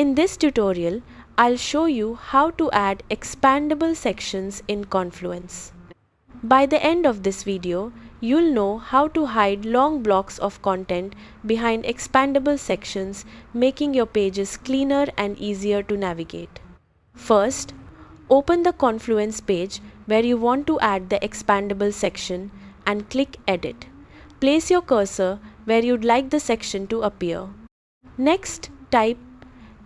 In this tutorial, I'll show you how to add expandable sections in Confluence. By the end of this video, you'll know how to hide long blocks of content behind expandable sections, making your pages cleaner and easier to navigate. First, open the Confluence page where you want to add the expandable section and click Edit. Place your cursor where you'd like the section to appear. Next, type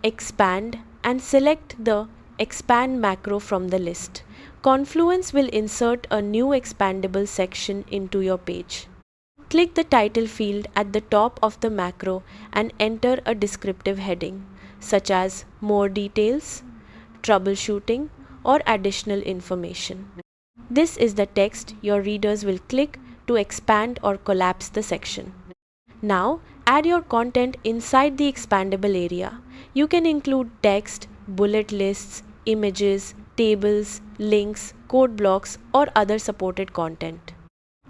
expand and select the expand macro from the list. Confluence will insert a new expandable section into your page. Click the title field at the top of the macro and enter a descriptive heading such as more details, troubleshooting, or additional information. This is the text your readers will click to expand or collapse the section. Now, add your content inside the expandable area. You can include text, bullet lists, images, tables, links, code blocks, or other supported content.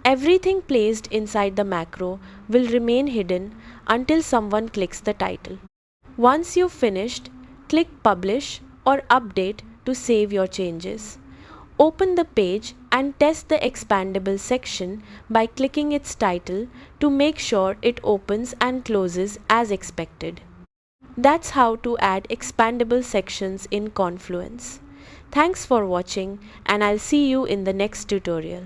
Everything placed inside the macro will remain hidden until someone clicks the title. Once you've finished, click Publish or Update to save your changes. Open the page and test the expandable section by clicking its title to make sure it opens and closes as expected. That's how to add expandable sections in Confluence. Thanks for watching, and I'll see you in the next tutorial.